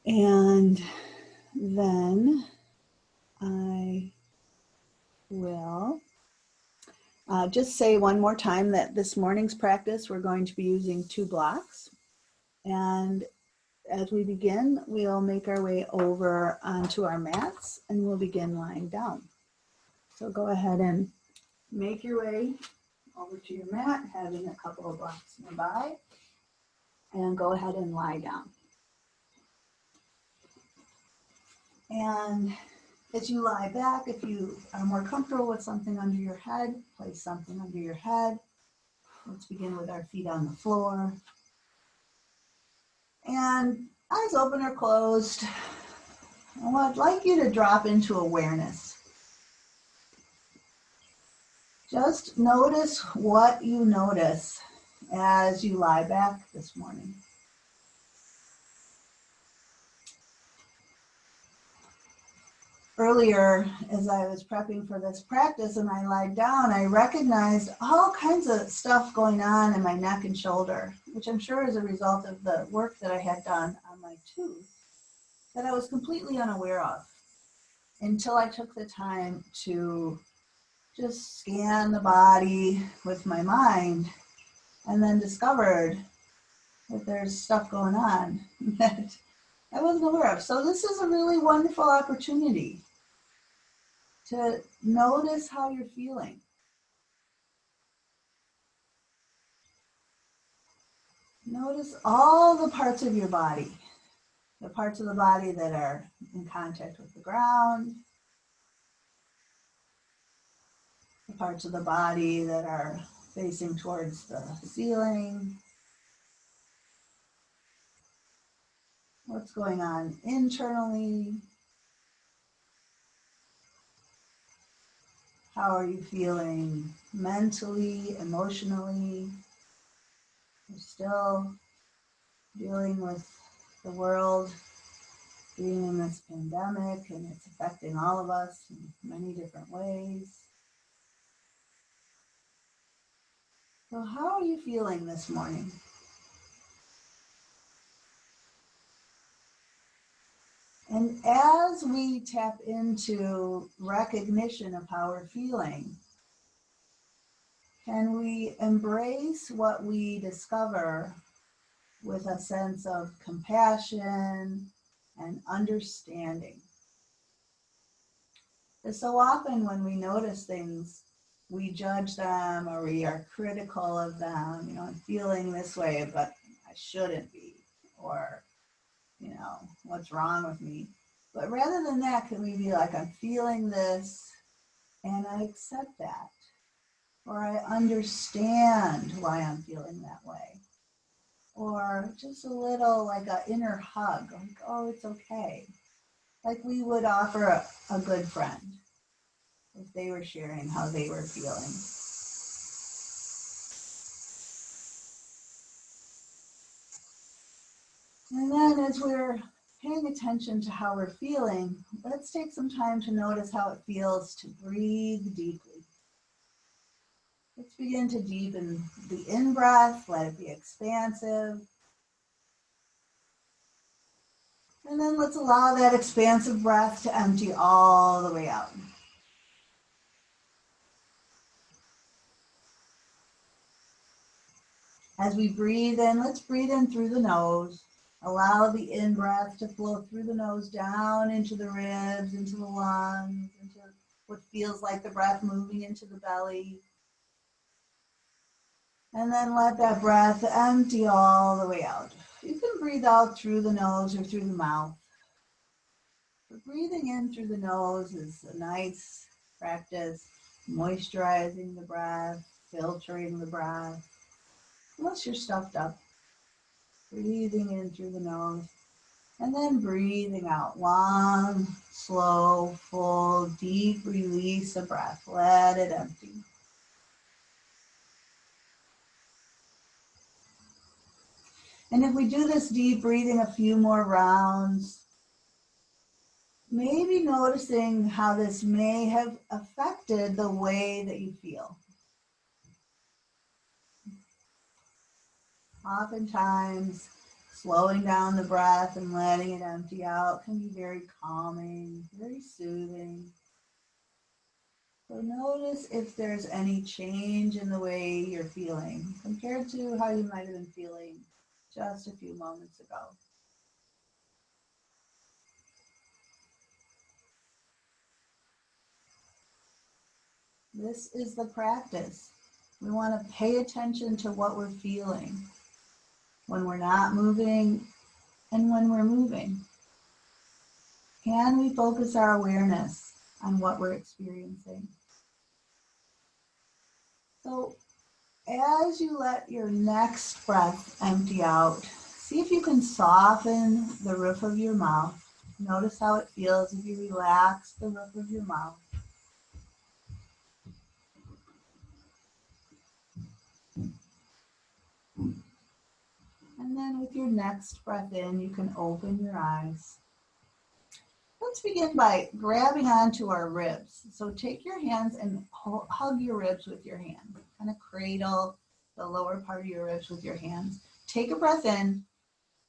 And then I will just say one more time that this morning's practice, we're going to be using 2 blocks. And as we begin, we'll make our way over onto our mats and we'll begin lying down. So go ahead and make your way over to your mat, having a couple of blocks nearby, and go ahead and lie down. And as you lie back, if you are more comfortable with something under your head, place something under your head. Let's begin with our feet on the floor. And eyes open or closed. I'd like you to drop into awareness. Just notice what you notice as you lie back this morning. Earlier, as I was prepping for this practice and I lied down, I recognized all kinds of stuff going on in my neck and shoulder, which I'm sure is a result of the work that I had done on my tooth that I was completely unaware of until I took the time to just scan the body with my mind and then discovered that there's stuff going on that I wasn't aware of. So this is a really wonderful opportunity to notice how you're feeling. Notice all the parts of your body, the parts of the body that are in contact with the ground, the parts of the body that are facing towards the ceiling, what's going on internally, how are you feeling mentally, emotionally. You're still dealing with the world being in this pandemic, and it's affecting all of us in many different ways. So how are you feeling this morning? And as we tap into recognition of how we're feeling, can we embrace what we discover with a sense of compassion and understanding? Because so often when we notice things, we judge them or we are critical of them. You know, I'm feeling this way, but I shouldn't be. Or, you know, what's wrong with me? But rather than that, can we be like, I'm feeling this and I accept that. Or I understand why I'm feeling that way. Or just a little like an inner hug, like, oh, it's okay. Like we would offer a good friend if they were sharing how they were feeling. And then as we're paying attention to how we're feeling, let's take some time to notice how it feels to breathe deeply. Let's begin to deepen the in-breath, let it be expansive. And then let's allow that expansive breath to empty all the way out. As we breathe in, let's breathe in through the nose. Allow the in-breath to flow through the nose down into the ribs, into the lungs, into what feels like the breath moving into the belly. And then let that breath empty all the way out. You can breathe out through the nose or through the mouth. But breathing in through the nose is a nice practice, moisturizing the breath, filtering the breath. Unless you're stuffed up, breathing in through the nose, and then breathing out, long, slow, full, deep release of breath. Let it empty. And if we do this deep breathing a few more rounds, maybe noticing how this may have affected the way that you feel. Oftentimes, Slowing down the breath and letting it empty out can be very calming, very soothing. So notice if there's any change in the way you're feeling compared to how you might have been feeling just a few moments ago. This is the practice. We want to pay attention to what we're feeling when we're not moving and when we're moving. Can we focus our awareness on what we're experiencing? So as you let your next breath empty out, see if you can soften the roof of your mouth. Notice how it feels if you relax the roof of your mouth. And then with your next breath in, you can open your eyes. Let's begin by grabbing onto our ribs. So take your hands and hug your ribs with your hands. Kind of cradle the lower part of your ribs with your hands. Take a breath in,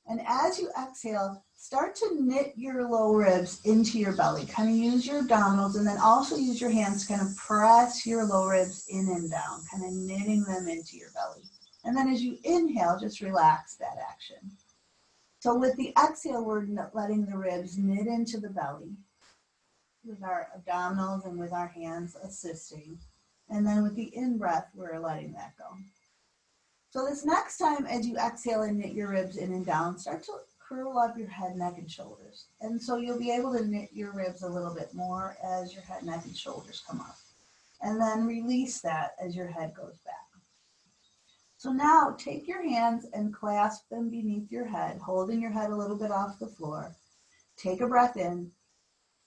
and as you exhale, start to knit your low ribs into your belly. Kind of use your abdominals, and then also use your hands to kind of press your low ribs in and down, kind of knitting them into your belly. And then as you inhale, just relax that action. So with the exhale, we're letting the ribs knit into the belly with our abdominals and with our hands assisting. And then with the in-breath, we're letting that go. So this next time, as you exhale and knit your ribs in and down, start to curl up your head, neck, and shoulders. And so you'll be able to knit your ribs a little bit more as your head, neck, and shoulders come up. And then release that as your head goes back. So now take your hands and clasp them beneath your head, holding your head a little bit off the floor. Take a breath in,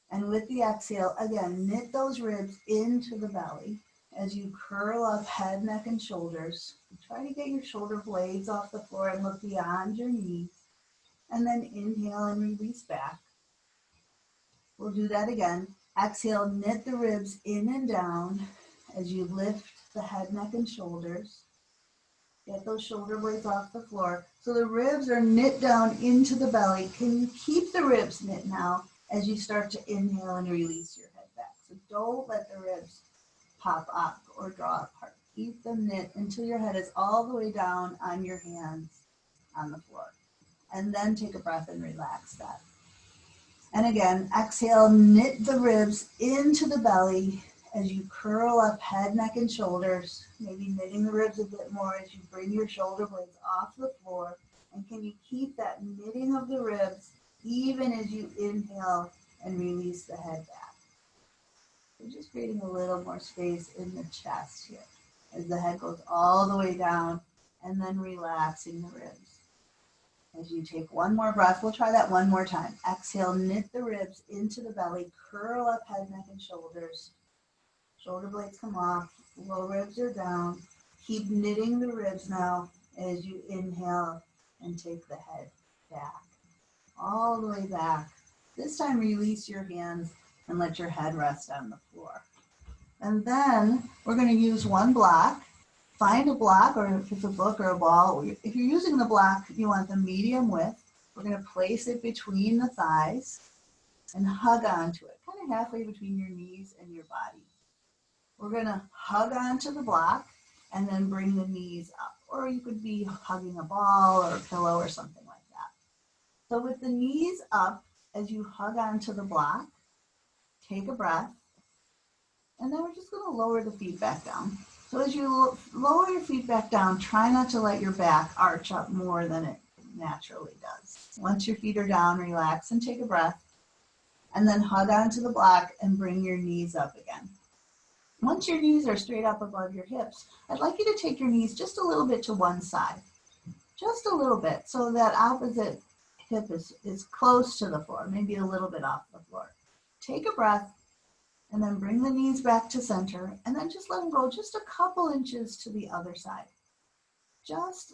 and with the exhale, again, knit those ribs into the belly as you curl up head, neck, and shoulders. Try to get your shoulder blades off the floor and look beyond your knees. And then inhale and release back. We'll do that again. Exhale, knit the ribs in and down as you lift the head, neck, and shoulders. Get those shoulder blades off the floor. So the ribs are knit down into the belly. Can you keep the ribs knit now as you start to inhale and release your head back? So don't let the ribs pop up or draw apart. Keep them knit until your head is all the way down on your hands on the floor. And then take a breath and relax that. And again, exhale, knit the ribs into the belly as you curl up head, neck, and shoulders, maybe knitting the ribs a bit more as you bring your shoulder blades off the floor. And can you keep that knitting of the ribs even as you inhale and release the head back? So just creating a little more space in the chest here as the head goes all the way down, and then relaxing the ribs. As you take one more breath, we'll try that one more time. Exhale, knit the ribs into the belly, curl up head, neck, and shoulders. Shoulder blades come off, low ribs are down. Keep knitting the ribs now as you inhale and take the head back, all the way back. This time release your hands and let your head rest on the floor. And then we're going to use one block. Find a block, or if it's a book or a ball. If you're using the block, you want the medium width. We're going to place it between the thighs and hug onto it, kind of halfway between your knees and your body. We're going to hug onto the block and then bring the knees up. Or you could be hugging a ball or a pillow or something like that. So with the knees up, as you hug onto the block, take a breath. And then we're just going to lower the feet back down. So as you lower your feet back down, try not to let your back arch up more than it naturally does. Once your feet are down, relax and take a breath. And then hug onto the block and bring your knees up again. Once your knees are straight up above your hips, I'd like you to take your knees just a little bit to one side. Just a little bit, so that opposite hip is close to the floor, maybe a little bit off the floor. Take a breath. And then bring the knees back to center, and then just let them go just a couple inches to the other side. Just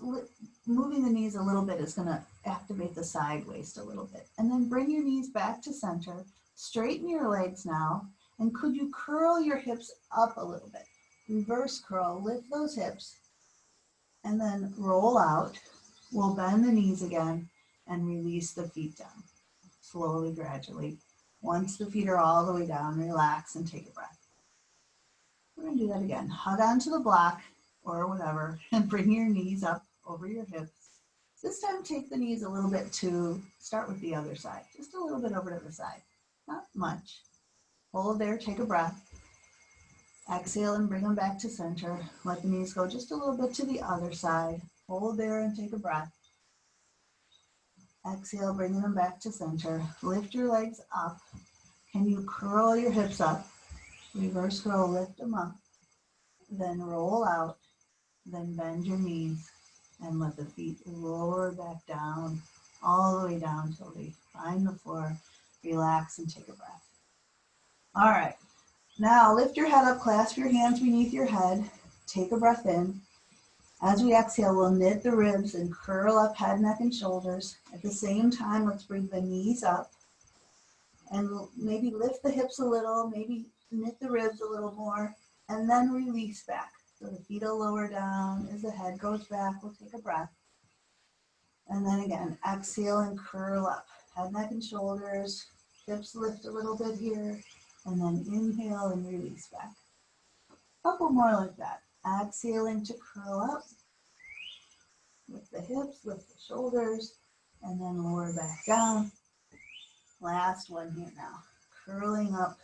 moving the knees a little bit is going to activate the side waist a little bit. And then bring your knees back to center. Straighten your legs now. And could you curl your hips up a little bit? Reverse curl, lift those hips, and then roll out. We'll bend the knees again. and release the feet down, slowly, gradually. Once the feet are all the way down, relax and take a breath. We're going to do that again. Hug onto the block or whatever and bring your knees up over your hips. This time take the knees a little bit to start with the other side, just a little bit over to the side, not much. Hold there, take a breath. Exhale and bring them back to center. Let the knees go just a little bit to the other side. Hold there and take a breath. Exhale, bringing them back to center. Lift your legs up. Can you curl your hips up? Reverse curl, lift them up. Then roll out. Then bend your knees and let the feet lower back down, all the way down till they find the floor. Relax and take a breath. All right. Now lift your head up, clasp your hands beneath your head. Take a breath in. As we exhale, we'll knit the ribs and curl up head, neck, and shoulders. At the same time, let's bring the knees up and maybe lift the hips a little, maybe knit the ribs a little more, and then release back. So the feet will lower down as the head goes back. We'll take a breath. And then again, exhale and curl up. Head, neck, and shoulders. Hips lift a little bit here. And then inhale and release back. A couple more like that. Exhaling to curl up. Lift the hips, lift the shoulders, and then lower back down. Last one here now. Curling up.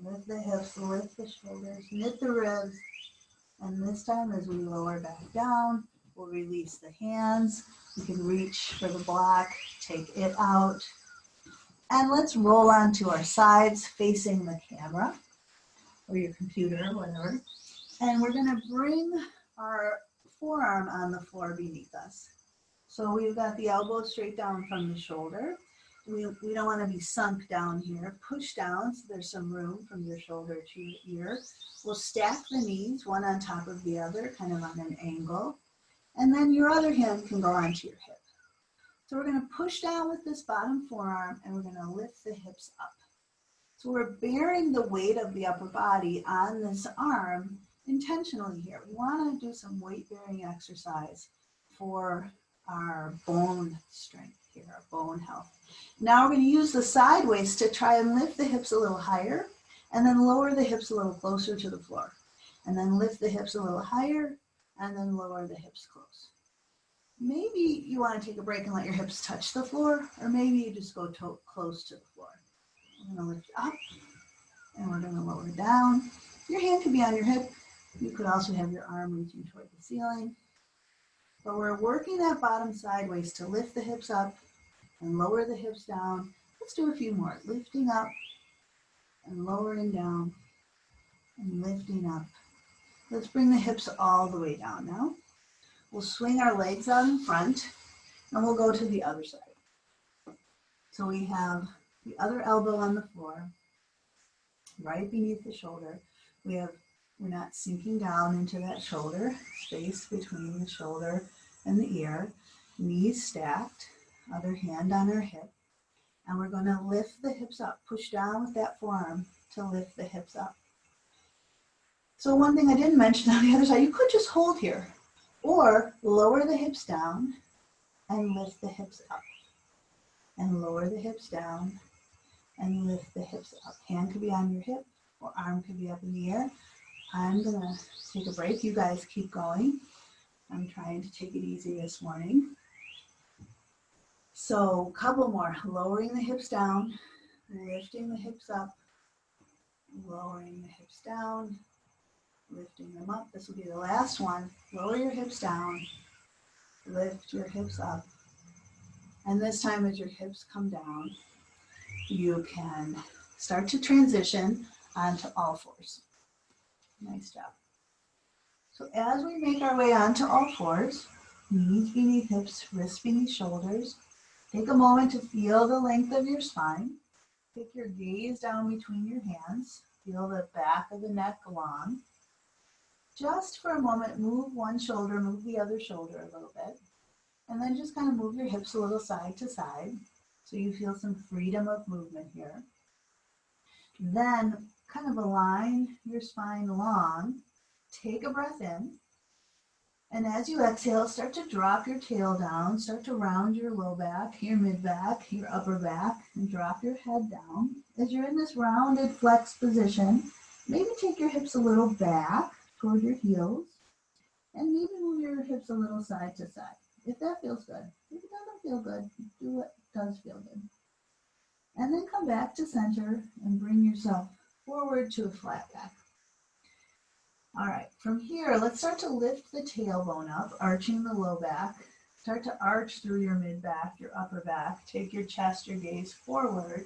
Lift the hips, lift the shoulders, knit the ribs. And this time as we lower back down, we'll release the hands. You can reach for the block, take it out. And let's roll onto our sides facing the camera or your computer or whatever. And we're gonna bring our forearm on the floor beneath us. So we've got the elbow straight down from the shoulder. We don't want to be sunk down here. Push down so there's some room from your shoulder to your ear. We'll stack the knees one on top of the other, kind of on an angle. And then your other hand can go onto your hip. So we're going to push down with this bottom forearm and we're going to lift the hips up. So we're bearing the weight of the upper body on this arm intentionally here. We want to do some weight bearing exercise for our bone strength here, our bone health. Now we're going to use the sideways to try and lift the hips a little higher and then lower the hips a little closer to the floor. And then lift the hips a little higher and then lower the hips close. Maybe you want to take a break and let your hips touch the floor, or maybe you just go close to the floor. We're going to lift up and we're going to lower down. Your hand could be on your hip. You could also have your arm reaching toward the ceiling. But we're working that bottom sideways to lift the hips up and lower the hips down. Let's do a few more. Lifting up and lowering down and lifting up. Let's bring the hips all the way down now. We'll swing our legs out in front and we'll go to the other side. So we have the other elbow on the floor, right beneath the shoulder. We're not sinking down into that shoulder, space between the shoulder and the ear. Knees stacked, other hand on our hip. And we're going to lift the hips up, push down with that forearm to lift the hips up. So one thing I didn't mention on the other side, you could just hold here or lower the hips down and lift the hips up. And lower the hips down and lift the hips up. Hand could be on your hip or arm could be up in the air. I'm going to take a break. You guys keep going. I'm trying to take it easy this morning. So a couple more. Lowering the hips down, lifting the hips up, lowering the hips down, lifting them up. This will be the last one. Lower your hips down, lift your hips up. And this time as your hips come down, you can start to transition onto all fours. Nice job. So as we make our way onto all fours, knees beneath hips, wrists beneath shoulders, take a moment to feel the length of your spine. Take your gaze down between your hands. Feel the back of the neck long. Just for a moment, move one shoulder, move the other shoulder a little bit. And then just kind of move your hips a little side to side so you feel some freedom of movement here. Then kind of align your spine long. Take a breath in. And as you exhale, start to drop your tail down, start to round your low back, your mid back, your upper back, and drop your head down. As you're in this rounded flex position, maybe take your hips a little back toward your heels, and maybe move your hips a little side to side, if that feels good. If it doesn't feel good, do what does feel good. And then come back to center and bring yourself forward to a flat back. All right, from here, let's start to lift the tailbone up, arching the low back. Start to arch through your mid back, your upper back. Take your chest, your gaze forward.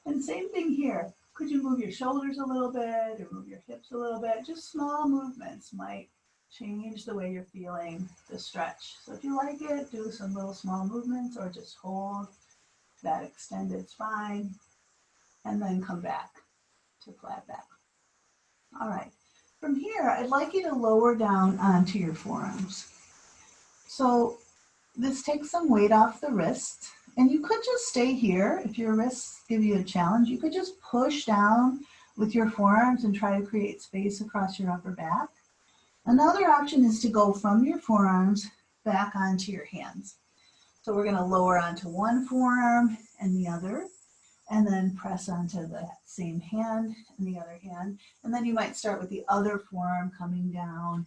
And same thing here. Could you move your shoulders a little bit or move your hips a little bit? Just small movements might change the way you're feeling the stretch. So if you like it, do some little small movements or just hold that extended spine and then come back to flat back. All right. From here, I'd like you to lower down onto your forearms. So this takes some weight off the wrists, and you could just stay here. If your wrists give you a challenge, you could just push down with your forearms and try to create space across your upper back. Another option is to go from your forearms back onto your hands. So we're going to lower onto one forearm and the other, and then press onto the same hand and the other hand. And then you might start with the other forearm coming down,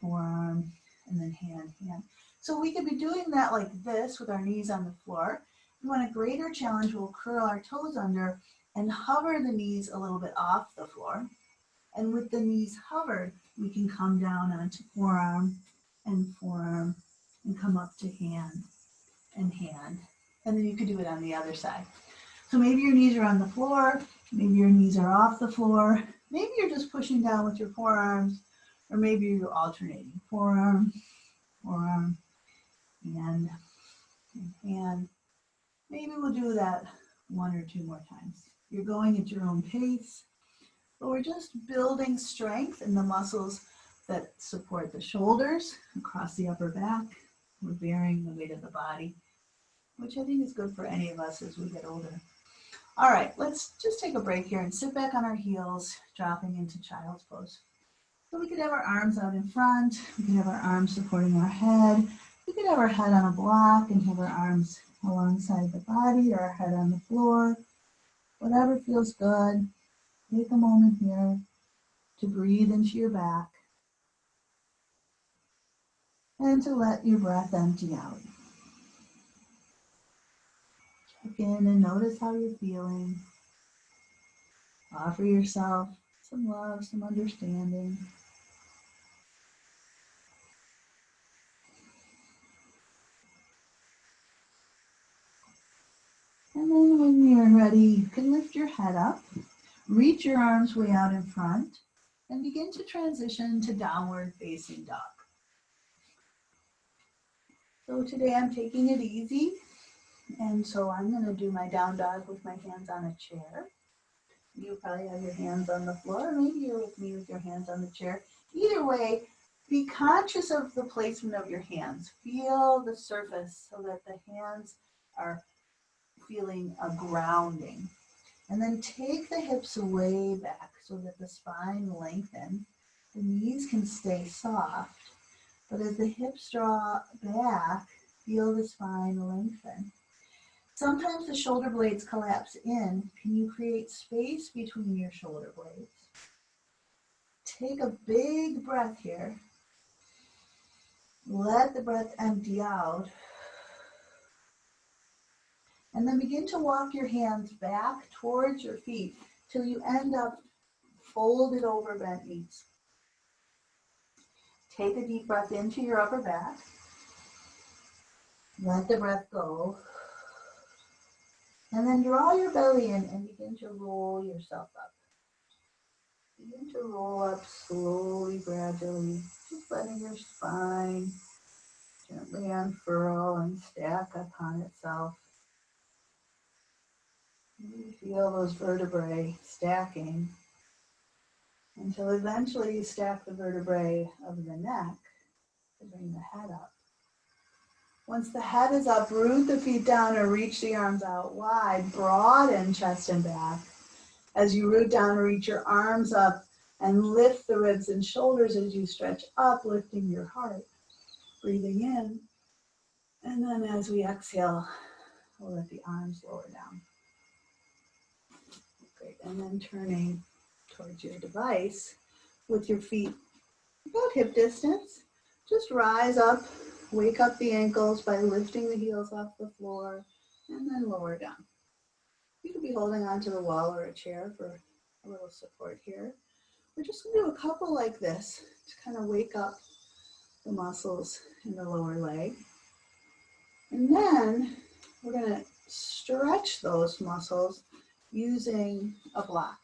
forearm, and then hand, hand. So we could be doing that like this with our knees on the floor. If you want a greater challenge, we'll curl our toes under and hover the knees a little bit off the floor. And with the knees hovered, we can come down onto forearm and come up to hand and hand. And then you could do it on the other side. So maybe your knees are on the floor, maybe your knees are off the floor, maybe you're just pushing down with your forearms, or maybe you're alternating forearm, forearm, and hand. Maybe we'll do that one or two more times. You're going at your own pace, but we're just building strength in the muscles that support the shoulders across the upper back. We're bearing the weight of the body, which I think is good for any of us as we get older. All right, let's just take a break here and sit back on our heels, dropping into child's pose. So we could have our arms out in front, we could have our arms supporting our head, we could have our head on a block and have our arms alongside the body or our head on the floor. Whatever feels good. Take a moment here to breathe into your back and to let your breath empty out. Check in and notice how you're feeling. Offer yourself some love, some understanding. And then when you're ready, you can lift your head up, reach your arms way out in front, and begin to transition to downward facing dog. So today I'm taking it easy, and so I'm going to do my down dog with my hands on a chair. You probably have your hands on the floor, maybe you're with me with your hands on the chair. Either way, be conscious of the placement of your hands. Feel the surface so that the hands are feeling a grounding. And then take the hips way back so that the spine lengthens. The knees can stay soft, but as the hips draw back, feel the spine lengthen. Sometimes the shoulder blades collapse in. Can you create space between your shoulder blades? Take a big breath here. Let the breath empty out. And then begin to walk your hands back towards your feet till you end up folded over bent knees. Take a deep breath into your upper back. Let the breath go. And then draw your belly in and begin to roll yourself up. Begin to roll up slowly, gradually, just letting your spine gently unfurl and stack upon itself. You feel those vertebrae stacking until eventually you stack the vertebrae of the neck to bring the head up. Once the head is up, root the feet down or reach the arms out wide, broaden chest and back. As you root down, reach your arms up and lift the ribs and shoulders as you stretch up, lifting your heart. Breathing in. And then as we exhale, we'll let the arms lower down. Great. And then turning towards your device with your feet about hip distance. Just rise up, wake up the ankles by lifting the heels off the floor, and then lower down. You could be holding onto the wall or a chair for a little support here. We're just going to do a couple like this to kind of wake up the muscles in the lower leg. And then we're going to stretch those muscles using a block.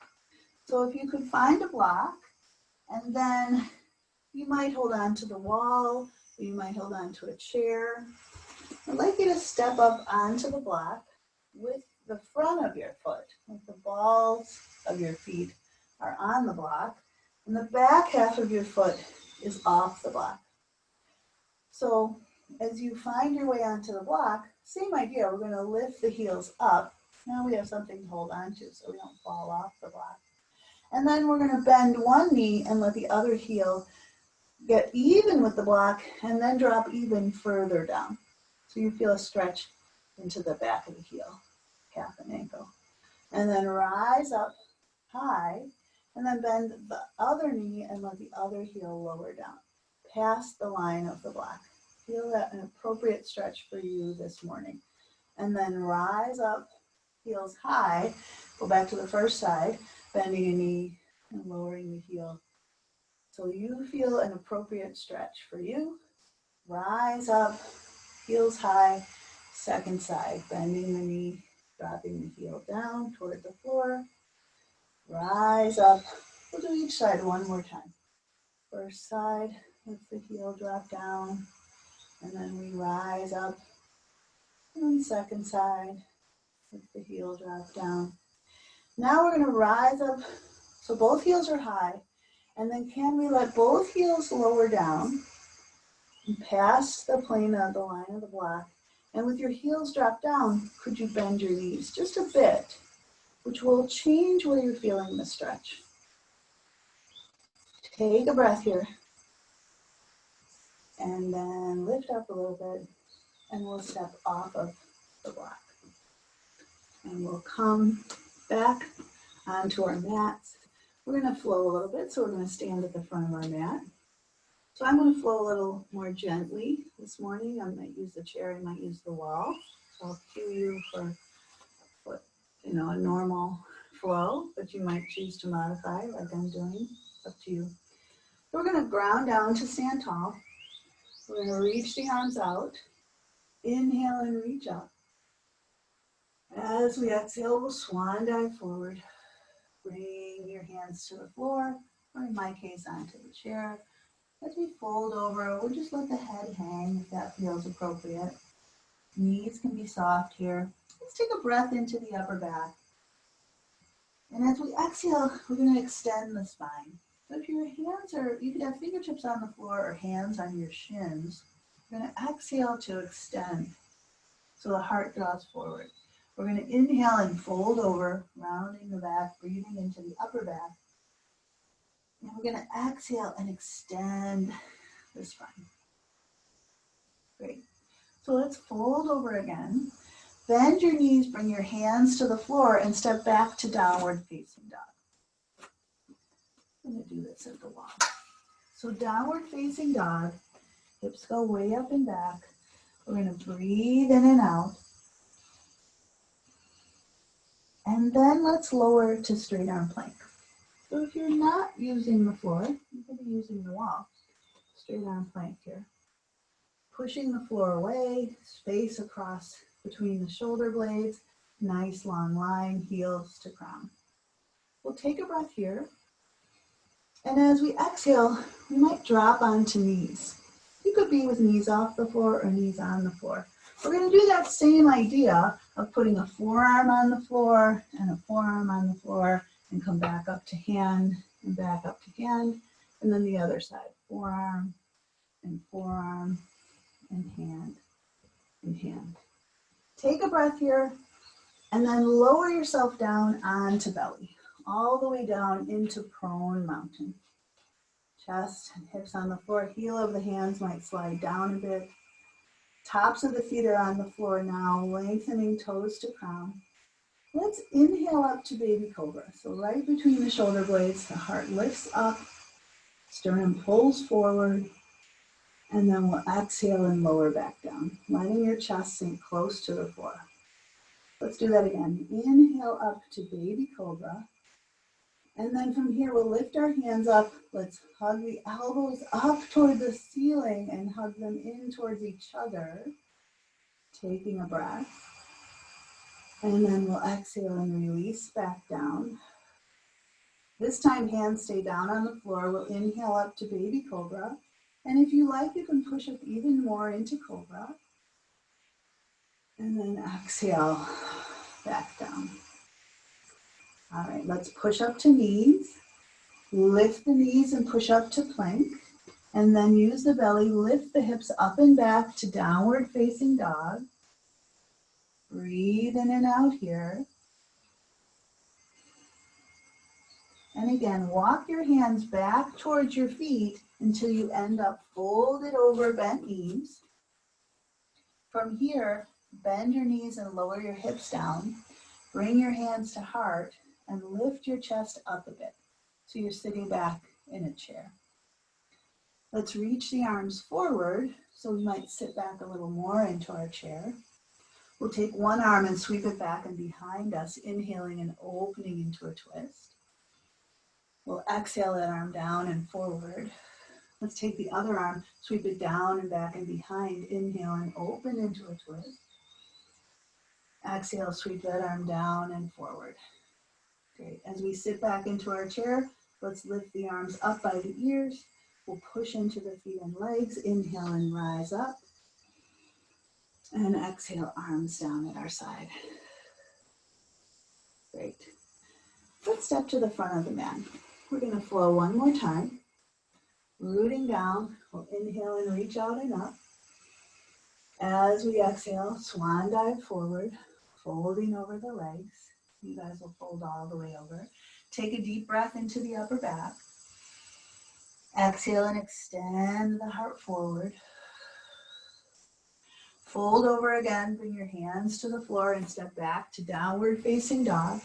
So if you could find a block, and then you might hold on to the wall, or you might hold on to a chair. I'd like you to step up onto the block with the front of your foot, like the balls of your feet are on the block, and the back half of your foot is off the block. So as you find your way onto the block, same idea, we're going to lift the heels up. Now we have something to hold on to so we don't fall off the block. And then we're going to bend one knee and let the other heel get even with the block and then drop even further down. So you feel a stretch into the back of the heel, calf and ankle. And then rise up high and then bend the other knee and let the other heel lower down, past the line of the block. Feel that an appropriate stretch for you this morning. And then rise up, heels high, go back to the first side, bending a knee and lowering the heel. So you feel an appropriate stretch for you. Rise up, heels high, second side, bending the knee, dropping the heel down toward the floor. Rise up. We'll do each side one more time. First side, let the heel drop down, and then we rise up. And then second side, let the heel drop down. Now we're going to rise up, so both heels are high, and then can we let both heels lower down and past the plane of the line of the block, and with your heels drop down, could you bend your knees just a bit, which will change where you're feeling the stretch. Take a breath here, and then lift up a little bit, and we'll step off of the block. And we'll come back onto our mats. We're going to flow a little bit, so we're going to stand at the front of our mat. So I'm going to flow a little more gently this morning. I might use the chair, I might use the wall. So I'll cue you for a normal flow, but you might choose to modify like I'm doing, up to you. So we're going to ground down to stand tall. We're going to reach the arms out. Inhale and reach up. As we exhale, we'll swan dive forward. Bring your hands to the floor, or in my case, onto the chair. As we fold over, we'll just let the head hang if that feels appropriate. Knees can be soft here. Let's take a breath into the upper back. And as we exhale, we're going to extend the spine. So if your hands you could have fingertips on the floor or hands on your shins. We're going to exhale to extend so the heart draws forward. We're going to inhale and fold over, rounding the back, breathing into the upper back. And we're going to exhale and extend the spine. Great. So let's fold over again. Bend your knees, bring your hands to the floor, and step back to downward facing dog. I'm going to do this at the wall. So downward facing dog, hips go way up and back. We're going to breathe in and out. And then let's lower to straight arm plank. So if you're not using the floor, you could be using the wall. Straight arm plank here. Pushing the floor away, space across between the shoulder blades, nice long line, heels to crown. We'll take a breath here. And as we exhale, we might drop onto knees. You could be with knees off the floor or knees on the floor. We're going to do that same idea of putting a forearm on the floor and a forearm on the floor and come back up to hand and back up to hand. And then the other side, forearm and hand and hand. Take a breath here and then lower yourself down onto belly, all the way down into prone mountain. Chest and hips on the floor. Heel of the hands might slide down a bit. Tops of the feet are on the floor now, lengthening toes to crown. Let's inhale up to baby cobra. So right between the shoulder blades, the heart lifts up, sternum pulls forward, and then we'll exhale and lower back down, letting your chest sink close to the floor. Let's do that again. Inhale up to baby cobra. And then from here, we'll lift our hands up. Let's hug the elbows up toward the ceiling and hug them in towards each other. Taking a breath. And then we'll exhale and release back down. This time, hands stay down on the floor. We'll inhale up to baby cobra. And if you like, you can push up even more into cobra. And then exhale back down. All right, let's push up to knees. Lift the knees and push up to plank. And then use the belly, lift the hips up and back to downward facing dog. Breathe in and out here. And again, walk your hands back towards your feet until you end up folded over bent knees. From here, bend your knees and lower your hips down. Bring your hands to heart and lift your chest up a bit. So you're sitting back in a chair. Let's reach the arms forward. So we might sit back a little more into our chair. We'll take one arm and sweep it back and behind us, inhaling and opening into a twist. We'll exhale that arm down and forward. Let's take the other arm, sweep it down and back and behind, inhale and open into a twist. Exhale, sweep that arm down and forward. Great. As we sit back into our chair, let's lift the arms up by the ears. We'll push into the feet and legs. Inhale and rise up. And exhale, arms down at our side. Great. Let's step to the front of the mat. We're going to flow one more time. Rooting down. We'll inhale and reach out and up. As we exhale, swan dive forward, folding over the legs. You guys will fold all the way over. Take a deep breath into the upper back. Exhale and extend the heart forward. Fold over again, bring your hands to the floor and step back to downward facing dog.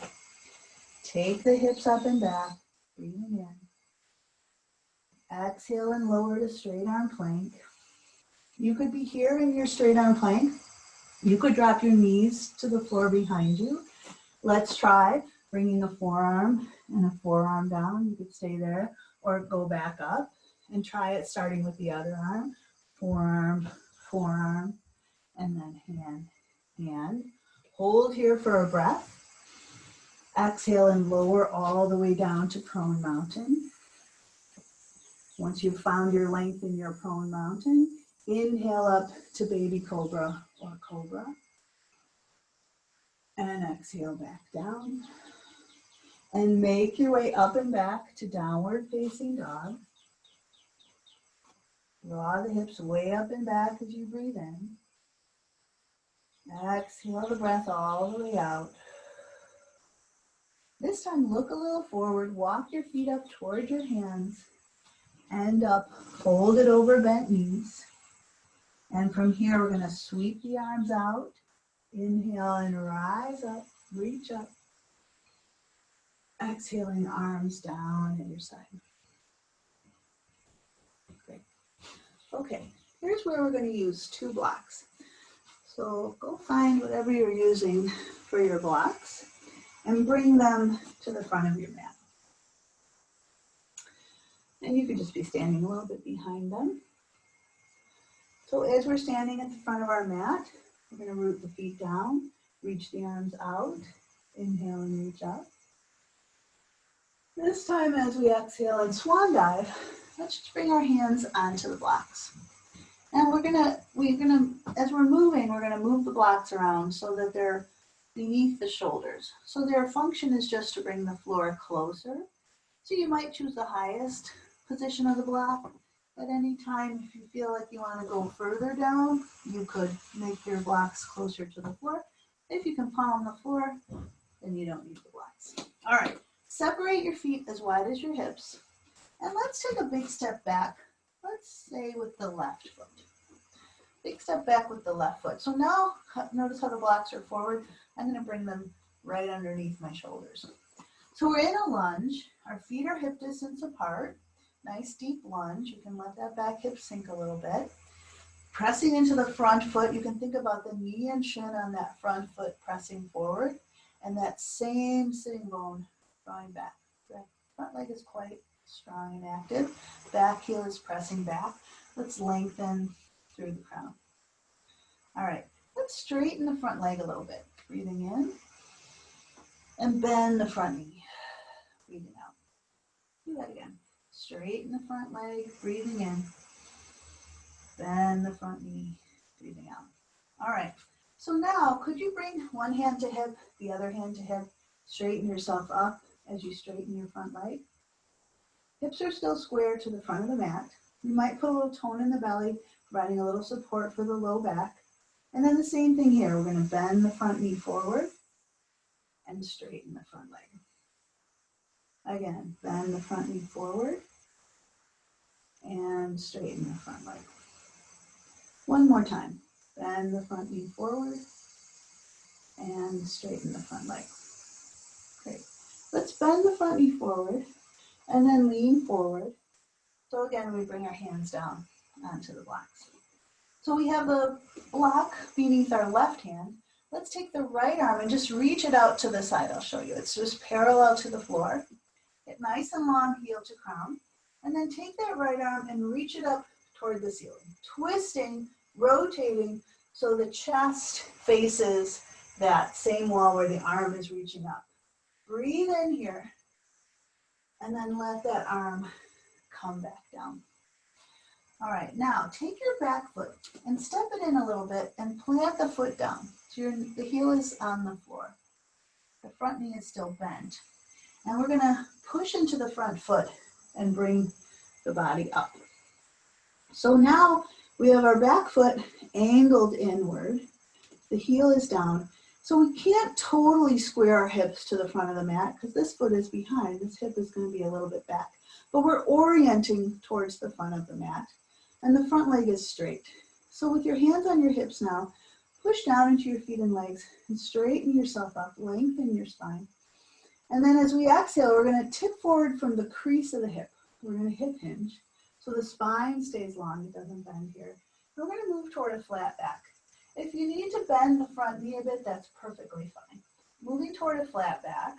Take the hips up and back, breathing in. Exhale and lower to straight arm plank. You could be here in your straight arm plank. You could drop your knees to the floor behind you. Let's try bringing a forearm and a forearm down. You could stay there or go back up and try it starting with the other arm. Forearm, forearm, and then hand, hand. Hold here for a breath. Exhale and lower all the way down to prone mountain. Once you've found your length in your prone mountain, inhale up to baby cobra or cobra. And exhale back down. And make your way up and back to downward facing dog. Draw the hips way up and back as you breathe in. Exhale the breath all the way out. This time, look a little forward. Walk your feet up toward your hands. End up, fold it over bent knees. And from here, we're going to sweep the arms out. Inhale and rise up, reach up. Exhaling, arms down at your side. Great. Okay, here's where we're going to use 2 blocks. So go find whatever you're using for your blocks and bring them to the front of your mat. And you could just be standing a little bit behind them. So as we're standing at the front of our mat, we're going to root the feet down, reach the arms out, inhale and reach up. This time as we exhale and swan dive, let's just bring our hands onto the blocks. And we're gonna, as we're moving, we're gonna move the blocks around so that they're beneath the shoulders. So their function is just to bring the floor closer. So you might choose the highest position of the block. At any time, if you feel like you want to go further down, you could make your blocks closer to the floor. If you can palm the floor, then you don't need the blocks. All right, separate your feet as wide as your hips And let's take a big step back. Let's say with the left foot. Big step back with the left foot. So now notice how the blocks are forward. I'm going to bring them right underneath my shoulders. So we're in a lunge. Our feet are hip distance apart. Nice deep lunge. You can let that back hip sink a little bit. Pressing into the front foot. You can think about the knee and shin on that front foot pressing forward. And that same sitting bone drawing back. The front leg is quite strong and active. Back heel is pressing back. Let's lengthen through the crown. All right, let's straighten the front leg a little bit. Breathing in and bend the front knee. Breathing out. Do that again. Straighten the front leg, breathing in. Bend the front knee, breathing out. All right, so now could you bring one hand to hip, the other hand to hip, straighten yourself up as you straighten your front leg. Hips are still square to the front of the mat. You might put a little tone in the belly, providing a little support for the low back. And then the same thing here. We're going to bend the front knee forward and straighten the front leg. Again, bend the front knee forward and straighten the front leg. One more time. Bend the front knee forward and straighten the front leg. Great. Let's bend the front knee forward and then lean forward. So again, we bring our hands down onto the blocks. So we have the block beneath our left hand. Let's take the right arm and just reach it out to the side. I'll show you. It's just parallel to the floor. Get nice and long, heel to crown. And then take that right arm and reach it up toward the ceiling. Twisting, rotating, so the chest faces that same wall where the arm is reaching up. Breathe in here. And then let that arm come back down. All right, now take your back foot and step it in a little bit and plant the foot down. So the heel is on the floor. The front knee is still bent. And we're gonna push into the front foot and bring the body up. So now we have our back foot angled inward. The heel is down. So we can't totally square our hips to the front of the mat because this foot is behind. This hip is gonna be a little bit back. But we're orienting towards the front of the mat. And the front leg is straight. So with your hands on your hips now, push down into your feet and legs and straighten yourself up, lengthen your spine. And then as we exhale, we're gonna tip forward from the crease of the hip. We're gonna hip hinge. So the spine stays long, it doesn't bend here. We're gonna move toward a flat back. If you need to bend the front knee a bit, that's perfectly fine. Moving toward a flat back.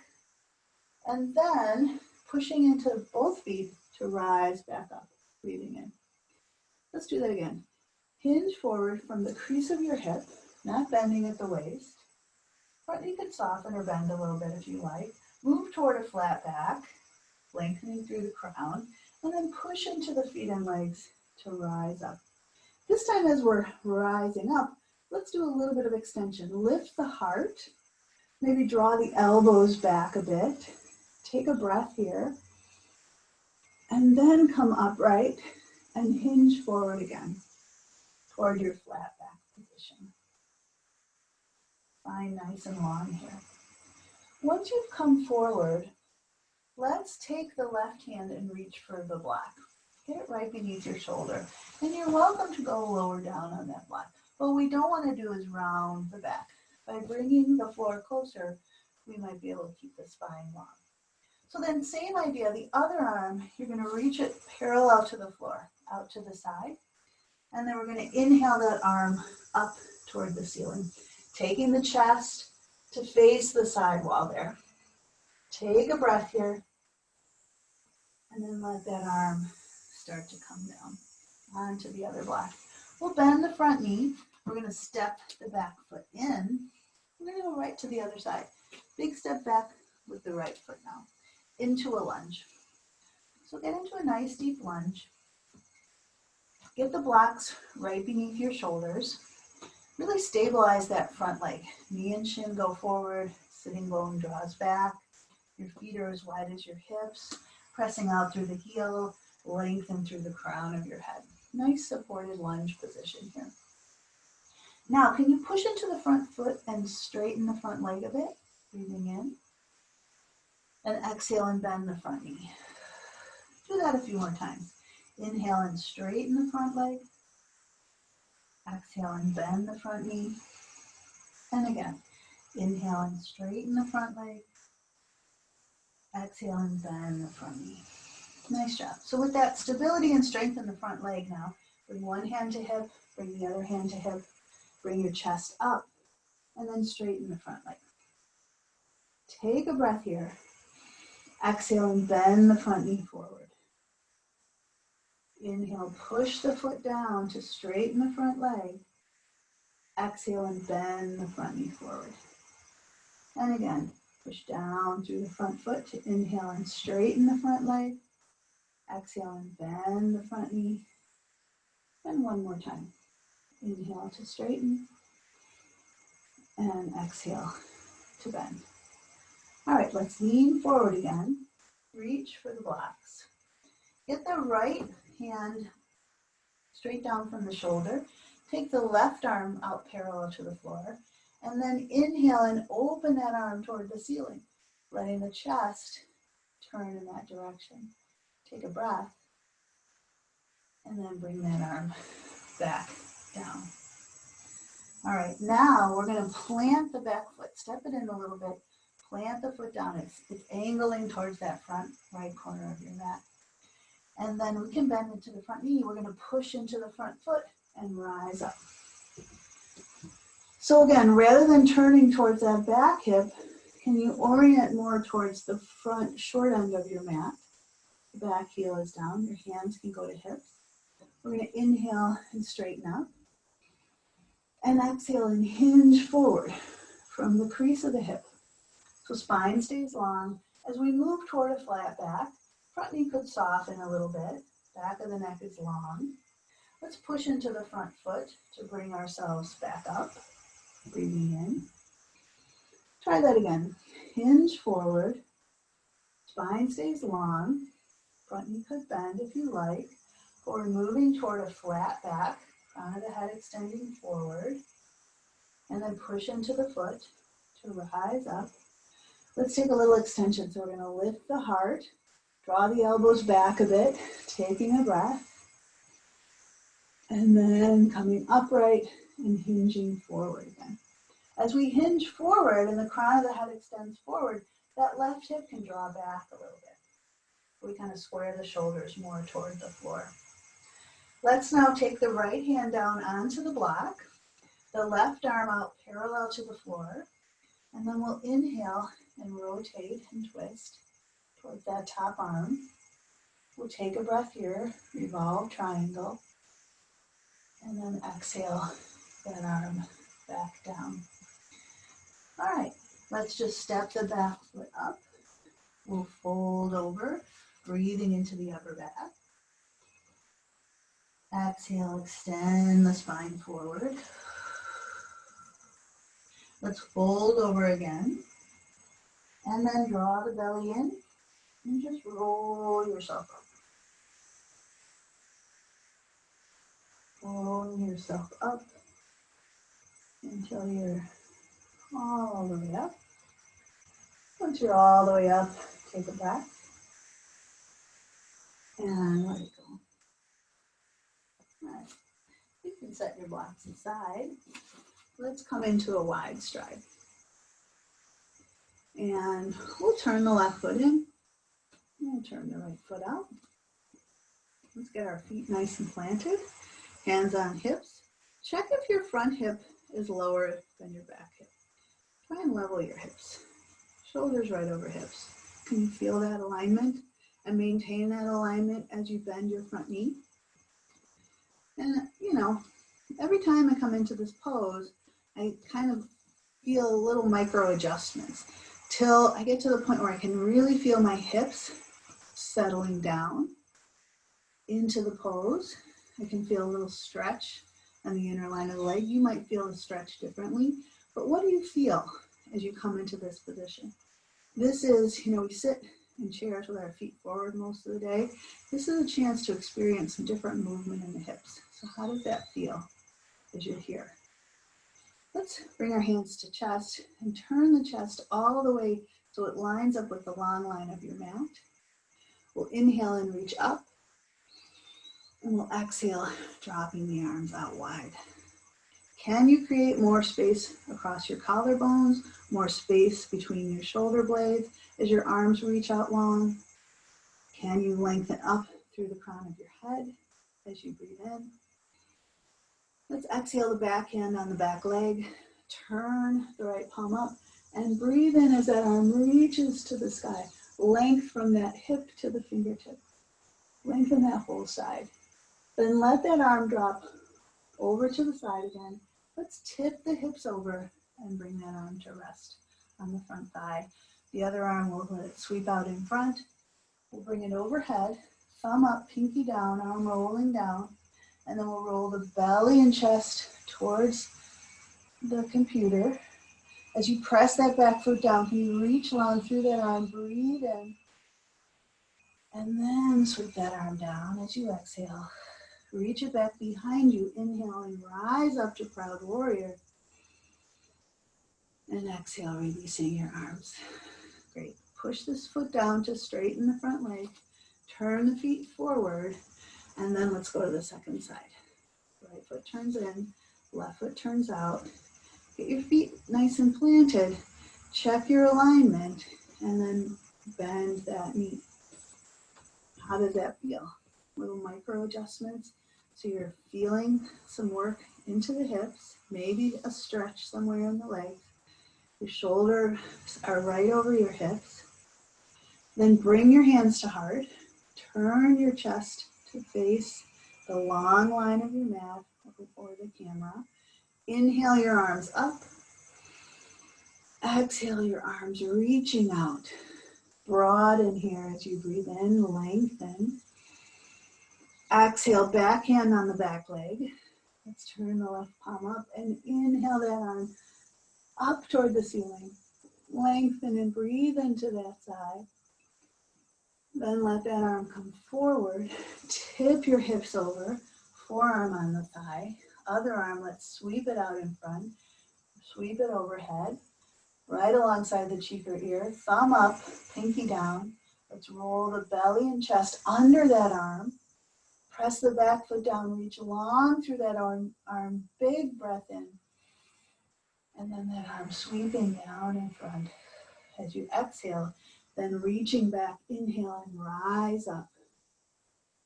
And then pushing into both feet to rise back up, breathing in. Let's do that again. Hinge forward from the crease of your hip, not bending at the waist. Front knee could soften or bend a little bit if you like. Move toward a flat back, lengthening through the crown, and then push into the feet and legs to rise up. This time as we're rising up, let's do a little bit of extension. Lift the heart, maybe draw the elbows back a bit. Take a breath here, and then come upright and hinge forward again toward your flat back position. Spine nice and long here. Once you've come forward, let's take the left hand and reach for the block. Get it right beneath your shoulder. And you're welcome to go lower down on that block. What we don't want to do is round the back. By bringing the floor closer, we might be able to keep the spine long. So then same idea, the other arm, you're going to reach it parallel to the floor, out to the side. And then we're going to inhale that arm up toward the ceiling, taking the chest to face the side wall there. Take a breath here, and then let that arm start to come down onto the other block. We'll bend the front knee. We're going to step the back foot in. We're going to go right to the other side. Big step back with the right foot now, into a lunge. So get into a nice deep lunge. Get the blocks right beneath your shoulders. Really stabilize that front leg. Knee and shin go forward, sitting bone draws back. Your feet are as wide as your hips, pressing out through the heel, lengthen through the crown of your head. Nice supported lunge position here. Now, can you push into the front foot and straighten the front leg a bit? Breathing in. And exhale and bend the front knee. Do that that a few more times. Inhale and straighten the front leg. Exhale and bend the front knee. And again, inhale and straighten the front leg. Exhale and bend the front knee. Nice job. So with that stability and strength in the front leg now, bring one hand to hip, bring the other hand to hip, bring your chest up, and then straighten the front leg. Take a breath here. Exhale and bend the front knee forward. Inhale, push the foot down to straighten the front leg. Exhale and bend the front knee forward. And again, push down through the front foot to inhale and straighten the front leg. Exhale and bend the front knee. And one more time. Inhale to straighten. And exhale to bend. All right, let's lean forward again. Reach for the blocks. Get the right hand straight down from the shoulder. Take the left arm out parallel to the floor. And then inhale and open that arm toward the ceiling, letting the chest turn in that direction. Take a breath. And then bring that arm back down. All right, now we're going to plant the back foot. Step it in a little bit. Plant the foot down. It's angling towards that front right corner of your mat. And then we can bend into the front knee. We're going to push into the front foot and rise up. So again, rather than turning towards that back hip, can you orient more towards the front short end of your mat? The back heel is down. Your hands can go to hips. We're going to inhale and straighten up. And exhale and hinge forward from the crease of the hip. So spine stays long. As we move toward a flat back, front knee could soften a little bit. Back of the neck is long. Let's push into the front foot to bring ourselves back up. Breathing in. Try that again. Hinge forward. Spine stays long. Front knee could bend if you like. But we're moving toward a flat back. Crown of the head extending forward. And then push into the foot to rise up. Let's take a little extension. So we're going to lift the heart. Draw the elbows back a bit. Taking a breath. And then coming upright and hinging forward again. As we hinge forward and the crown of the head extends forward, that left hip can draw back a little bit. We kind of square the shoulders more toward the floor. Let's now take the right hand down onto the block, the left arm out parallel to the floor, and then we'll inhale and rotate and twist towards that top arm. We'll take a breath here, revolve triangle, and then exhale that arm back down. All right, let's just step the back foot up. We'll fold over, breathing into the upper back. Exhale, extend the spine forward. Let's fold over again. And then draw the belly in and just roll yourself up. Roll yourself up until you're all the way up. Once you're all the way up, take a breath and let it go. All right. You can set your blocks aside. Let's come into a wide stride. And we'll turn the left foot in. We'll turn the right foot out. Let's get our feet nice and planted. Hands on hips. Check if your front hip is lower than your back hip. Try and level your hips. Shoulders right over hips. Can you feel that alignment and maintain that alignment as you bend your front knee? And every time I come into this pose, I kind of feel little micro adjustments till I get to the point where I can really feel my hips settling down into the pose. I can feel a little stretch on the inner line of the leg. You might feel the stretch differently, but what do you feel as you come into this position? This is, we sit in chairs with our feet forward most of the day. This is a chance to experience some different movement in the hips. So how does that feel as you're here? Let's bring our hands to chest and turn the chest all the way so it lines up with the long line of your mat. We'll inhale and reach up. And we'll exhale, dropping the arms out wide. Can you create more space across your collarbones, more space between your shoulder blades as your arms reach out long? Can you lengthen up through the crown of your head as you breathe in? Let's exhale the back hand on the back leg. Turn the right palm up and breathe in as that arm reaches to the sky. Length from that hip to the fingertip. Lengthen that whole side. Then let that arm drop over to the side again. Let's tip the hips over and bring that arm to rest on the front thigh. The other arm, we'll let it sweep out in front. We'll bring it overhead, thumb up, pinky down, arm rolling down. And then we'll roll the belly and chest towards the computer. As you press that back foot down, can you reach long through that arm, breathe in. And then sweep that arm down as you exhale. Reach it back behind you, inhaling, rise up to proud warrior. And exhale, releasing your arms. Great. Push this foot down to straighten the front leg. Turn the feet forward. And then let's go to the second side. Right foot turns in, left foot turns out. Get your feet nice and planted. Check your alignment. And then bend that knee. How does that feel? Little micro adjustments. So you're feeling some work into the hips, maybe a stretch somewhere in the legs. Your shoulders are right over your hips. Then bring your hands to heart. Turn your chest to face the long line of your mat or the camera. Inhale your arms up. Exhale your arms reaching out. Broaden here as you breathe in, lengthen. Exhale, back hand on the back leg. Let's turn the left palm up and inhale that arm up toward the ceiling. Lengthen and breathe into that side. Then let that arm come forward. Tip your hips over. Forearm on the thigh. Other arm, let's sweep it out in front. Sweep it overhead. Right alongside the cheek or ear. Thumb up, pinky down. Let's roll the belly and chest under that arm. Press the back foot down, reach long through that arm, big breath in. And then that arm sweeping down in front. As you exhale, then reaching back, inhale and rise up.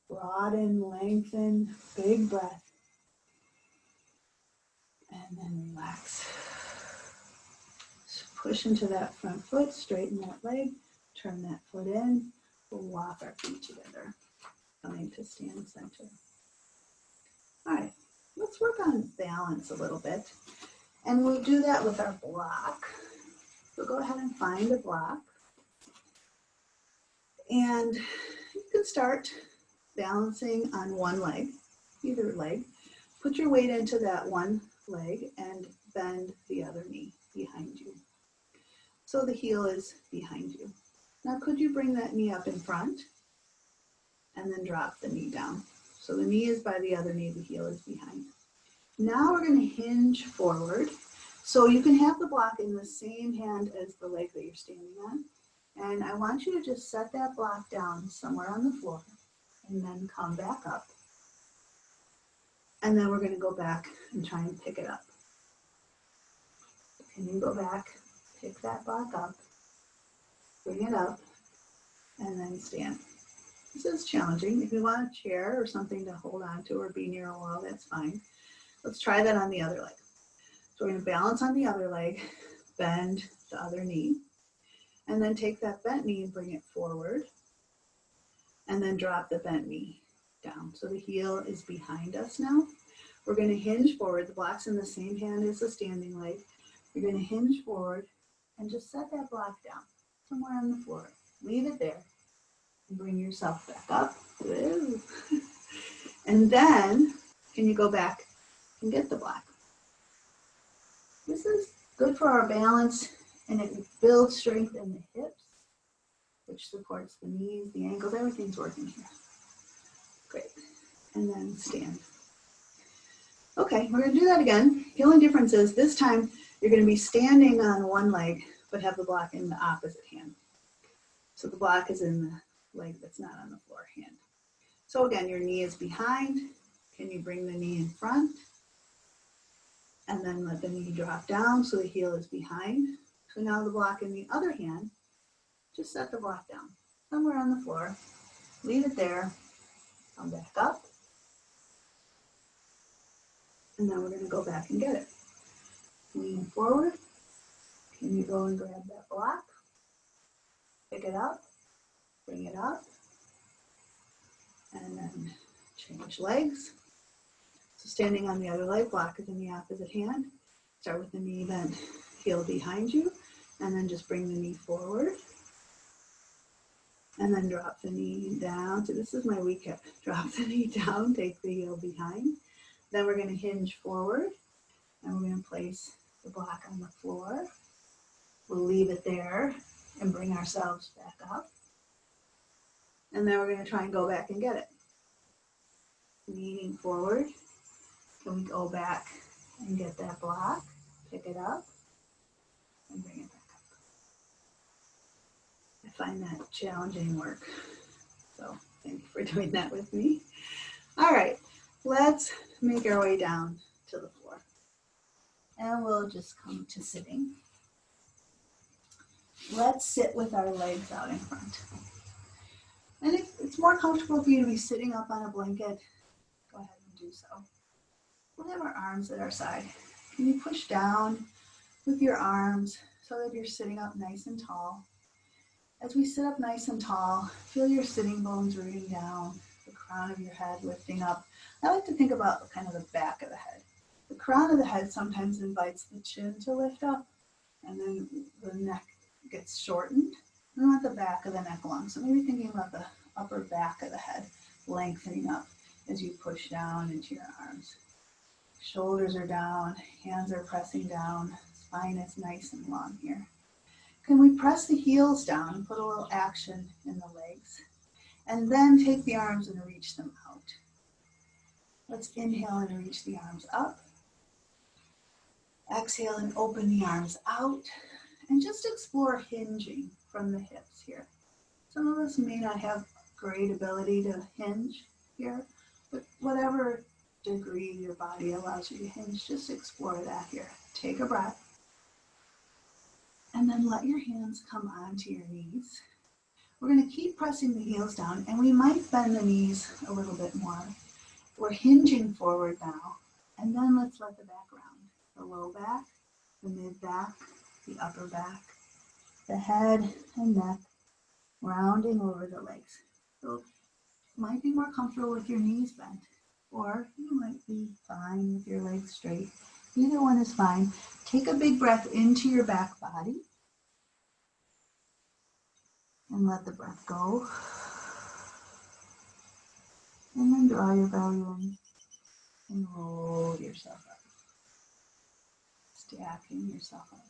Broaden, lengthen, big breath. And then relax. So push into that front foot, straighten that leg, turn that foot in. We'll walk our feet together. Coming to stand center. All right, let's work on balance a little bit. And we'll do that with our block. So go ahead and find a block. And you can start balancing on one leg, either leg. Put your weight into that one leg and bend the other knee behind you. So the heel is behind you. Now could you bring that knee up in front? And then drop the knee down. So the knee is by the other knee, the heel is behind. Now we're going to hinge forward. So you can have the block in the same hand as the leg that you're standing on. And I want you to just set that block down somewhere on the floor and then come back up. And then we're going to go back and try and pick it up. Can you go back, pick that block up, bring it up, and then stand. This is challenging. If you want a chair or something to hold on to or be near a wall, that's fine. Let's try that on the other leg. So we're going to balance on the other leg, bend the other knee, and then take that bent knee and bring it forward, and then drop the bent knee down. So the heel is behind us now. We're going to hinge forward. The block's in the same hand as the standing leg. You're going to hinge forward and just set that block down somewhere on the floor. Leave it there. Bring yourself back up. Woo. And then, can you go back and get the block? This is good for our balance, and it builds strength in the hips, which supports the knees, the ankles, everything's working here. Great. And then stand. Okay, we're going to do that again. The only difference is this time you're going to be standing on one leg, but have the block in the opposite hand. So the block is in the leg that's not on the floor, hand. So again, your knee is behind. Can you bring the knee in front? And then let the knee drop down so the heel is behind. So now the block in the other hand, just set the block down somewhere on the floor. Leave it there. Come back up. And then we're going to go back and get it. Lean forward. Can you go and grab that block? Pick it up. Bring it up. And then change legs. So standing on the other leg, block is in the opposite hand. Start with the knee bent, heel behind you, and then just bring the knee forward. And then drop the knee down. So this is my weak hip. Drop the knee down, take the heel behind. Then we're going to hinge forward, and we're going to place the block on the floor. We'll leave it there and bring ourselves back up. And then we're going to try and go back and get it. Leaning forward. Can we go back and get that block? Pick it up and bring it back up. I find that challenging work. So thank you for doing that with me. All right, let's make our way down to the floor. And we'll just come to sitting. Let's sit with our legs out in front. And if it's more comfortable for you to be sitting up on a blanket, go ahead and do so. We'll have our arms at our side. Can you push down with your arms so that you're sitting up nice and tall? As we sit up nice and tall, feel your sitting bones rooting down, the crown of your head lifting up. I like to think about kind of the back of the head. The crown of the head sometimes invites the chin to lift up, and then the neck gets shortened. We want the back of the neck long. So maybe thinking about the upper back of the head lengthening up as you push down into your arms. Shoulders are down, hands are pressing down, spine is nice and long here. Can we press the heels down and put a little action in the legs? And then take the arms and reach them out. Let's inhale and reach the arms up. Exhale and open the arms out. And just explore hinging from the hips here. Some of us may not have great ability to hinge here, but whatever degree your body allows you to hinge, just explore that here. Take a breath. And then let your hands come onto your knees. We're going to keep pressing the heels down, and we might bend the knees a little bit more. We're hinging forward now, and then let's let the back round. The low back, the mid back, the upper back, the head and neck, rounding over the legs. So you might be more comfortable with your knees bent, or you might be fine with your legs straight. Either one is fine. Take a big breath into your back body and let the breath go. And then draw your belly in and roll yourself up. Stacking yourself up.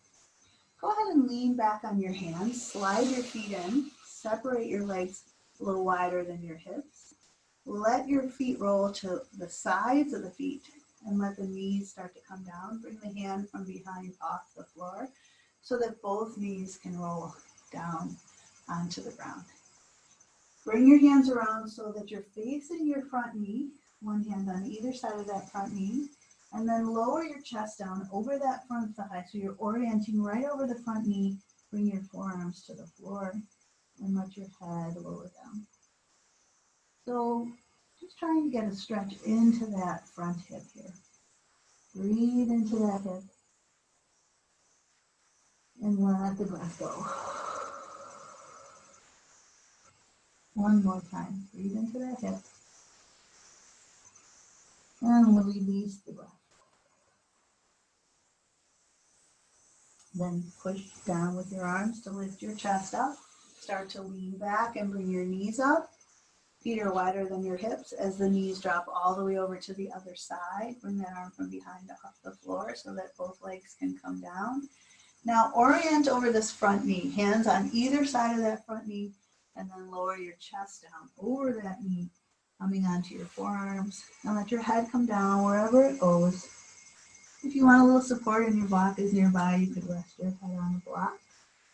Go ahead and lean back on your hands. Slide your feet in. Separate your legs a little wider than your hips. Let your feet roll to the sides of the feet and let the knees start to come down. Bring the hand from behind off the floor so that both knees can roll down onto the ground. Bring your hands around so that you're facing your front knee, one hand on either side of that front knee, and then lower your chest down over that front thigh so you're orienting right over the front knee. Bring your forearms to the floor and let your head lower down. So just trying to get a stretch into that front hip here. Breathe into that hip and let the breath go. One more time. Breathe into that hip and release the breath. Then push down with your arms to lift your chest up. Start to lean back and bring your knees up. Feet are wider than your hips as the knees drop all the way over to the other side. Bring that arm from behind off the floor so that both legs can come down. Now orient over this front knee. Hands on either side of that front knee, and then lower your chest down over that knee, coming onto your forearms. And let your head come down wherever it goes. If you want a little support and your block is nearby, you could rest your head on the block.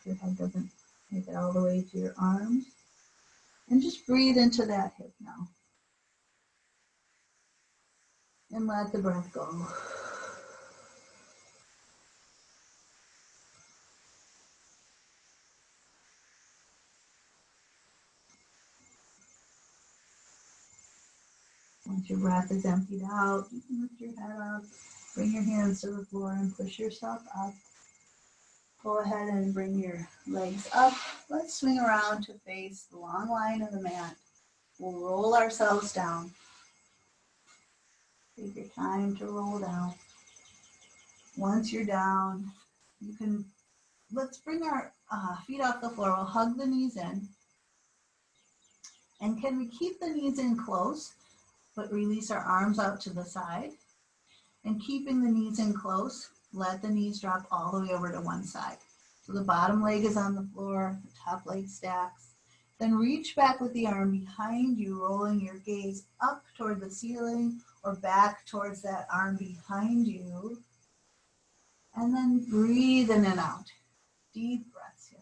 Your head doesn't make it all the way to your arms. And just breathe into that hip now. And let the breath go. Once your breath is emptied out, you can lift your head up, bring your hands to the floor and push yourself up. Go ahead and bring your legs up. Let's swing around to face the long line of the mat. We'll roll ourselves down. Take your time to roll down. Once you're down, let's bring our feet off the floor. We'll hug the knees in. And can we keep the knees in close, but release our arms out to the side? And keeping the knees in close, let the knees drop all the way over to one side. So the bottom leg is on the floor, the top leg stacks. Then reach back with the arm behind you, rolling your gaze up toward the ceiling or back towards that arm behind you. And then breathe in and out. Deep breaths here.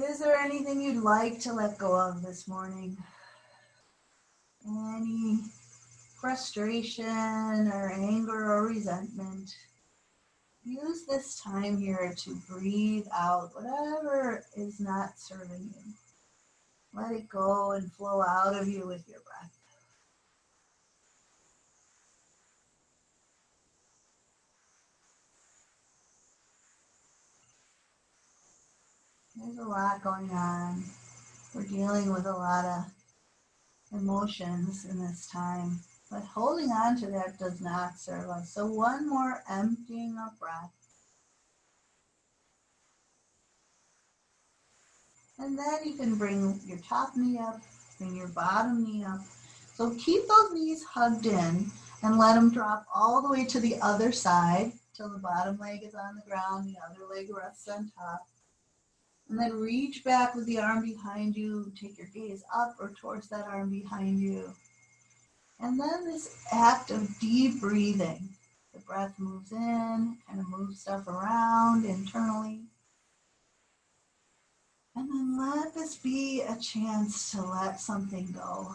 Is there anything you'd like to let go of this morning? Any frustration or anger or resentment? Use this time here to breathe out whatever is not serving you. Let it go and flow out of you with your breath. There's a lot going on. We're dealing with a lot of emotions in this time, but holding on to that does not serve us. So one more emptying of breath. And then you can bring your top knee up, bring your bottom knee up. So keep those knees hugged in and let them drop all the way to the other side till the bottom leg is on the ground, the other leg rests on top. And then reach back with the arm behind you, take your gaze up or towards that arm behind you. And then this act of deep breathing. The breath moves in, kind of moves stuff around internally. And then let this be a chance to let something go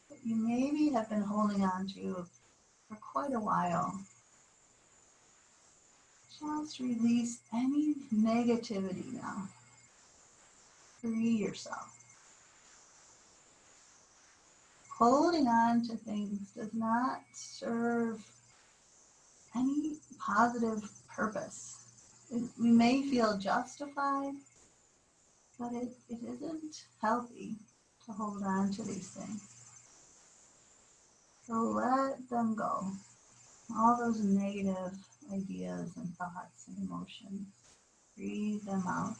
that you maybe have been holding on to for quite a while. Just release any negativity now. Free yourself. Holding on to things does not serve any positive purpose. We may feel justified, but it isn't healthy to hold on to these things. So let them go. All those negative ideas and thoughts and emotions, breathe them out.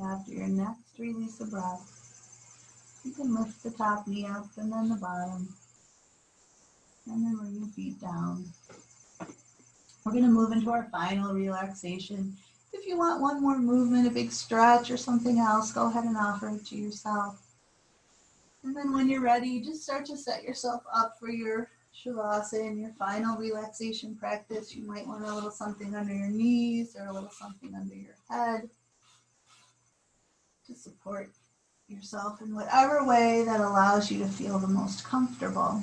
After your next release of breath, you can lift the top knee up and then the bottom, and then bring your feet down. We're going to move into our final relaxation. If you want one more movement, a big stretch or something else, go ahead and offer it to yourself. And then when you're ready, just start to set yourself up for your Shavasana, your final relaxation practice. You might want a little something under your knees or a little something under your head to support yourself in whatever way that allows you to feel the most comfortable.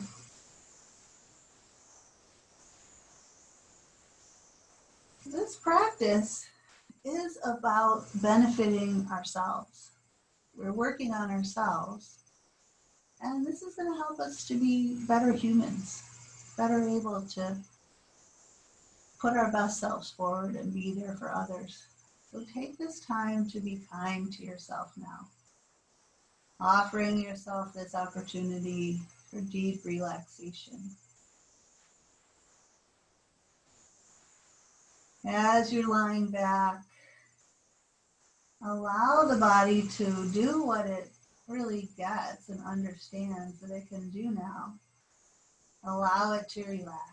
This practice is about benefiting ourselves. We're working on ourselves. And this is going to help us to be better humans, better able to put our best selves forward and be there for others. So take this time to be kind to yourself now, offering yourself this opportunity for deep relaxation. As you're lying back, allow the body to do what it really gets and understands that it can do now. Allow it to relax.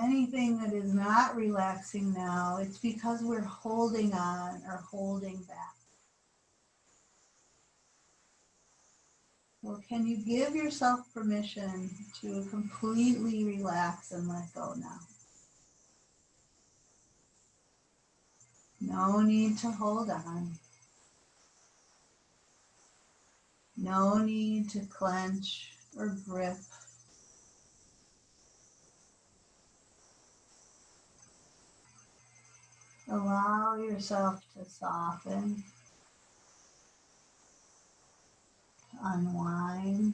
Anything that is not relaxing now, it's because we're holding on or holding back. Or can you give yourself permission to completely relax and let go now? No need to hold on. No need to clench or grip. Allow yourself to soften, to unwind,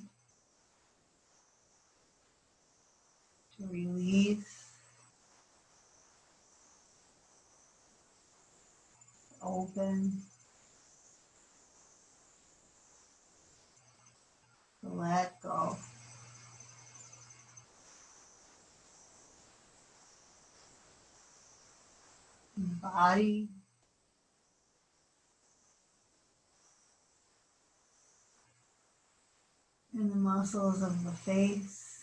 to release, open, to let go. Body, and the muscles of the face.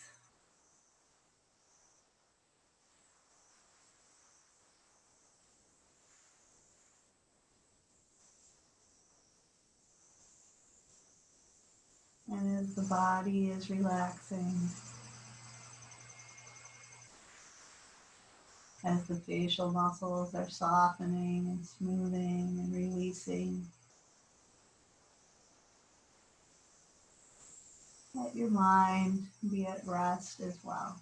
And as the body is relaxing, as the facial muscles are softening and smoothing and releasing, let your mind be at rest as well.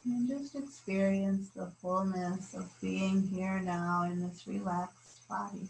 And just experience the fullness of being here now in this relaxed body.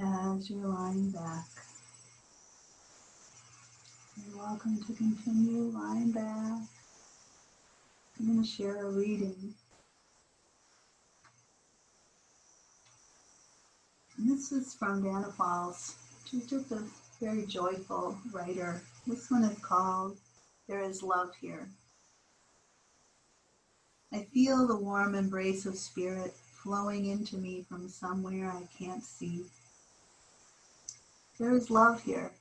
As you're lying back, you're welcome to continue lying back. I'm going to share a reading. And this is from Dana Falls. She's just a very joyful writer. This one is called There Is Love Here. I feel the warm embrace of spirit flowing into me from somewhere I can't see. There is love here,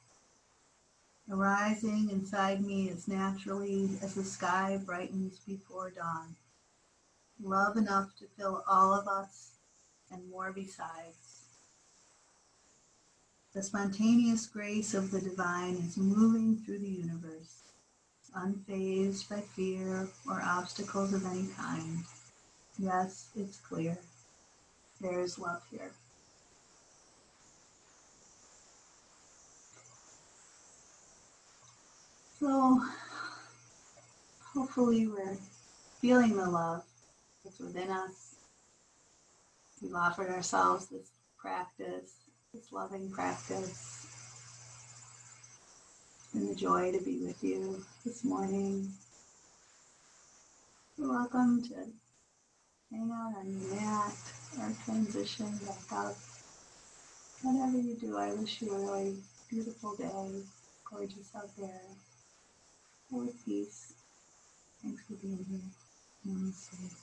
arising inside me as naturally as the sky brightens before dawn. Love enough to fill all of us and more besides. The spontaneous grace of the divine is moving through the universe, unfazed by fear or obstacles of any kind. Yes, it's clear. There is love here. So hopefully we're feeling the love that's within us. We've offered ourselves this practice, this loving practice. It's been a joy to be with you this morning. You're welcome to hang out on your mat or transition back up. Whatever you do, I wish you a really beautiful day, gorgeous out there, full of peace. Thanks for being here. Namaste.